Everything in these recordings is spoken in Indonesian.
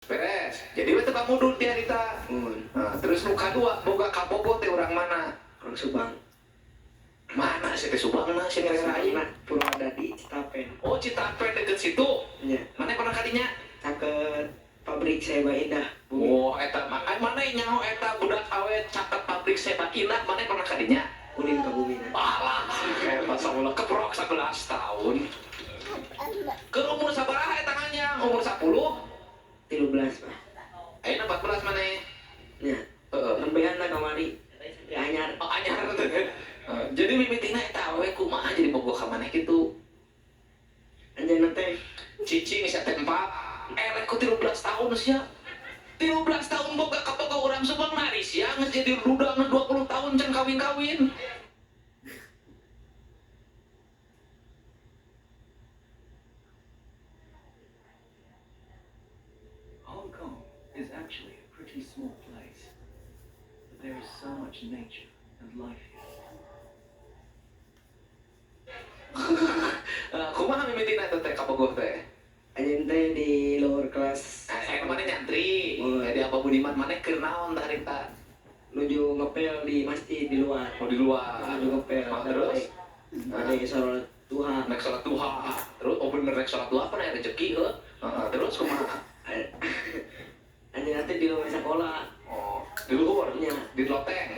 beres. Jadi itu kamu dulu dia Rita. Nah, terus nu kadua boga kabogo teh urang mana? Orang Subang. Mana sih teh Subang mah sih ngerasain? Purwodadi Citapen. Oh, Citapen deket situ. Iya. Mana pernah kadinya? Caket pabrik Seba Indah. Oh, eta mana nyaho eta budak awet caket pabrik Seba Indah, mana pernah kadinya? Ulin ke bumi. Alah, eta samulah keprok 11 tahun. Ke umur sabaraha eta nganya? Umur 10? 13 Pak. Ayeuna 14 mana? Ya. Nembehan lah kamari. Sampai anyar. Oh, anyar teh. Jadi mimitina eta awewe kumaha jadi bogoh ka maneh kitu? Anjeunna teh Cici geus tempat. Erek ku 13 tahun sia. 13 tahun boga ka boga urang Subang nari sia geus jadi duda geus 20 tahun can kawin-kawin. Hong Kong is actually a pretty small place, but there is so much nature and life here. Kumaha mimitina eta teh ka bogoh teh? anjeun teh di lower kelas. Aya mana nyantri? Oh. Di Abah Budiman mana keur naon tah harita? Nuju ngepel di masjid di luar. Oh di luar. Nuju ngepel. Terus Ada sholat duha. naik sholat duha. Terus oh bener naik sholat duha pernah rezeki heuh. Terus kumaha? Anjeunna teh di luar sekolah. Oh, di luar Nya. di loteng.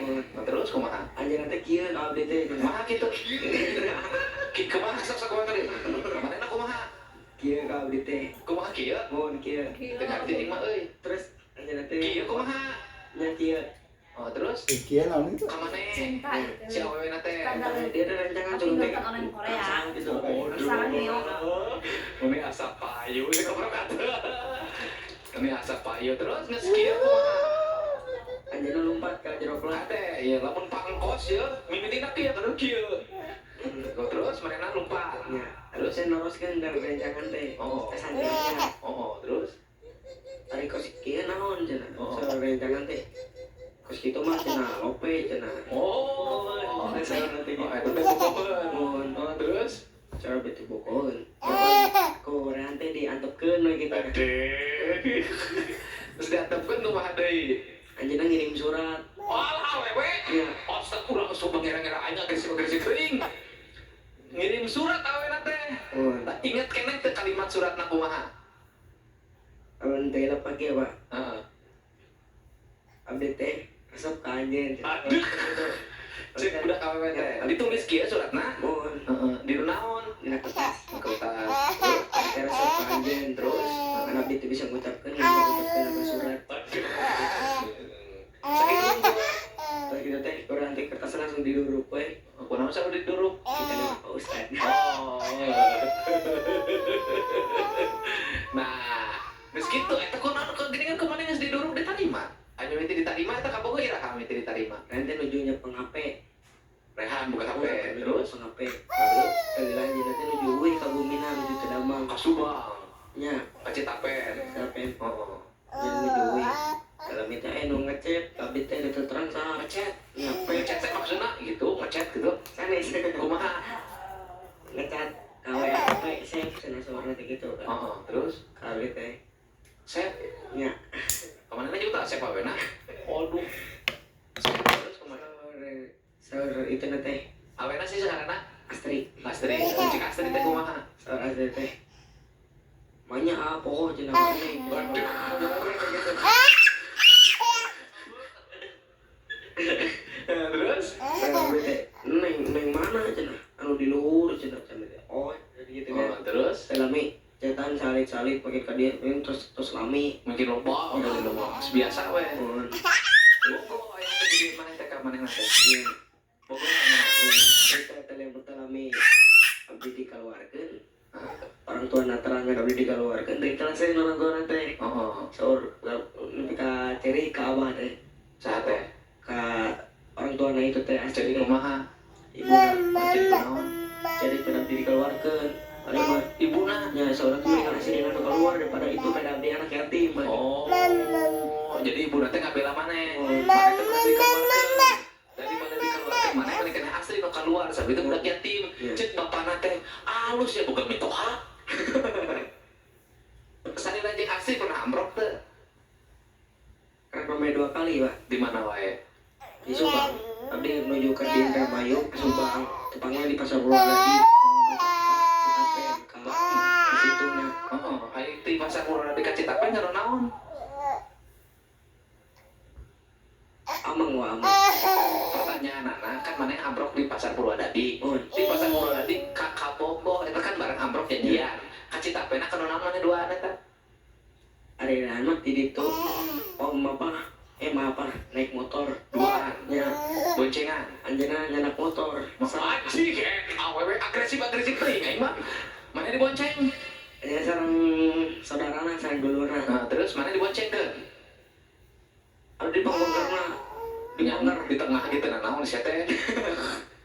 Terus kumaha? Anjeunna teh kieu ka abdi teh. Kumaha kitu? Kumaha sok kumaha tadi? Manehna kumaha? Kieu ka abdi teh. Kumaha kieu? Mun kieu. Teu ngarti aing mah euy. Terus anjeunna teh Kieu kumaha? nya kieu. Oh, terus Pikiran naon itu? ka maneh? Cinta itu. Si awewena teh. Dia ada rancangan Tapi curug teh. nonton orang Korea. Gitu. Sarang Neo. Ini asap payu, ini keprok atuh. Ini asap payu terus geus kieu kumaha? Anjeunna lompat ka jero kelas. Ade, ya lamun pangkos ya, mimitina kieu terus kieu. Terus manehna lompat. Ya, terus saya noroskeun dari rancangan teh. Oh. Kesantriannya. Oh, terus Ari kos kieu naon cenah. Oh. Soal rancangan teh. Kos kitu mah cenah lope cenah. oh, Saya nanti oh, eta teh bogoheun. Oh, terus cara beti bokoeun. Ku rehan teh diantepkeun we kita. ade. Terus diantepkeun tuh mah deui. Anjeunna ngirim surat. Walah awewe. Iya. Otak urang coba ngira-ngira aing agresif geuning. Ngirim surat awena teh. Oh, Tak inget keneh teh kalimat suratna kumaha? awan teh pake Pak. Heeh. Abdi teh resep ka anjeun. Aduh. Cek budak awewe teh. Ditulis kieu suratna? Mohon Heeh. Di naon? dina kertas. Kertas. Teh resep ka anjeun terus kan abdi teh bisa ngucapkeun ngucapkeun apa surat. Sakitu Terus kita teh kurang teh kertas langsung diduruk we. kunaon sampe diduruk? Kita dengan Pak Ustad. Oh. Nah, geus kitu eta kunaon geuningan kumaha geus diduruk ditarima. Anu miti ditarima eta kabogo iraha miti ditarima. Nanti nujunya peng-HP. Rehan buka HP terus peng-HP. Terus kali lanjut nanti nuju we ka Bumina nuju ke Damang. ka Subang, Nya, ka Citapen. sampai Oh. jadi nuju we. Kalau minta nu ngechat, abdi teh ada terang sah. Ngechat. Nya, Ngechat teh maksudna gitu, ngechat gitu. sanes. Kumaha? Ngechat KW save cenah suara teh gitu kan. Heeh, terus Abdi teh set nya kemana juta siapa wena? Waduh. Set terus kemana? saur itu na teh Awena sih sekarang Astri. Astri, cik Astri teh kumaha? Saur Astri teh. Manya poho cenah mane. Waduh. Terus? Saur teh neng mana cenah? Anu di luhur cenah cenah. Oh, jadi gitu kan. Oh, terus Selami cetan salik-salik pakai ka dieu terus lami. mungkin loba, udah loba. Biasa we. Mun Bogo aya teh di mana teh ka manehna teh? Bogo mana? kita teh yang lami abdi dikeluarkeun. Orang tua naterangan abdi dikeluarkeun dari kelas saya orang tua teh. Oh, Saur nepi ka ceri ka abah teh. saha teh? Ka orang tua itu teh Jadi asli kumaha? ibu Jadi kunaon? jadi pada abdi dikeluarkeun. Ari mah Ibuna. nya seorang tuh kan asli anu keluar daripada itu pada abdi anak yatim. Oh, jadi ibu nanti nggak bela maneh. Oh. Maneh teh kudu dikeluarkeun. Dari mana dikeluarkeun? Maneh kan kena asli nu keluar, sabi itu budak yatim. Iya. Cek bapana teh alus ya bukan mitoha. Kesana jeung asli pernah ambrok teh. 2 kali Pak Di mana wae? di Subang. Abdi menuju ke di Indramayu ke Subang, tepatnya di Pasar Purwodadi. Citapen ke situ nya. Oh, ayo di pasar Purwodadi ka Citapen ngaran naon? Amang wa amang. Pertanyaan anak kan mana ambrok di pasar Purwodadi. Oh, Di pasar Purwodadi ka Kabogo eta kan bareng ambrok janjian. Ka Citapen kana naon mana dua eta? ada anak di situ. Om apa? Apa naik motor Duaan, ya boncengan. anjana nyanak motor Anjing, awewe agresif teuing aing mah. Mana dibonceng? ya sareng saudarana sareng dulurna Nah, terus mana diboncengkeun? ada di pangkongkarna Dinyanggar di tengah gitu nah naon sia teh.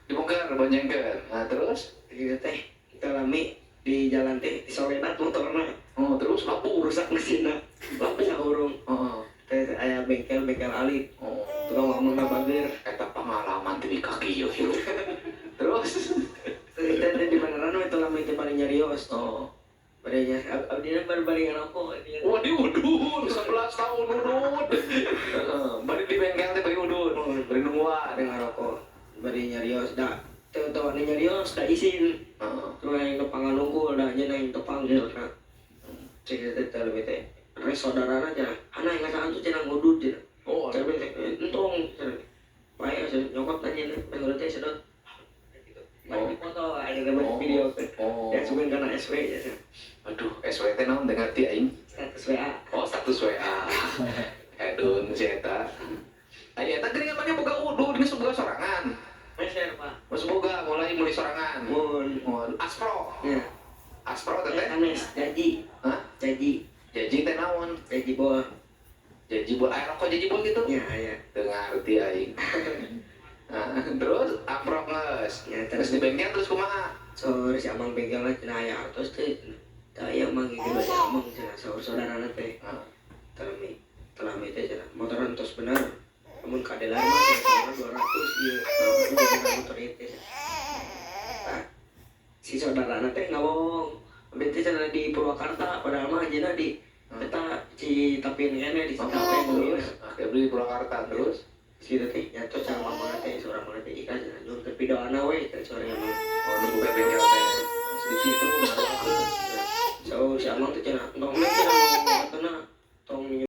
Dibongkar boncengkeun. Nah, terus gitu teh kita lami di jalan teh di soledat motorna oh, terus lampu rusak mesinna lampu saurung Heeh. teh aya bengkel alit Oh, tukang ngomongna bager eta pengalaman di kaki yo hirup. Terus teh di beneran itu lami teh paling nyarios oh, bari abdi bari ngarokok wah di udun 11 tahun udun. Heeh, bari di bengkel teh bari udun. Bari nungguan. bari ngarokok bari nyarios da teu nyarios da izin Heeh. terus yang tepang nunggu dah aja yang tepang gitu kan cek teh lebih teh res saudara aja anak yang ngasih tuh cenah ngudut cenah Oh, cek entong baik aja nyokot aja nih pengen teh sedot gitu baik di foto ada gambar video teh Oh. ya cuman karena SW ya cenah. Aduh, SWT naon dengar ti aing? Status WA Oh, status WA. Edun si eta. Aya eta geuningan mana boga udun geus boga sorangan. share pak Geus boga mulai sorangan. mun Oh, Aspro. ya Aspro teh teh. Anes jaji Hah? jaji Jaji teh naon? jaji bol Jaji buat air rokok jaji buat gitu? ya ya Teu ngarti aing. Nah, terus amprok geus. ya Terus di bengkel terus kumaha? sore si amang pegang cenah aya artos teh aya mang gitu si amang cenah saudara teh Nah, telami teh cenah motoran tos bener namun kadelar mah teh sama 200 ieu nah motor itu nah, si saudara teh ngawong abdi teh cenah di Purwakarta padahal mah ajeuna di eta Citapin kene di Citapin dulu terus akhirnya beli di Purwakarta terus. situ teh nyato cara mama teh seorang mana teh ika cenah nyuruh ke pidoana we teh sore mah Oh, nunggu ke bengkel teh. Di situ so si amang teh cenah entong cenah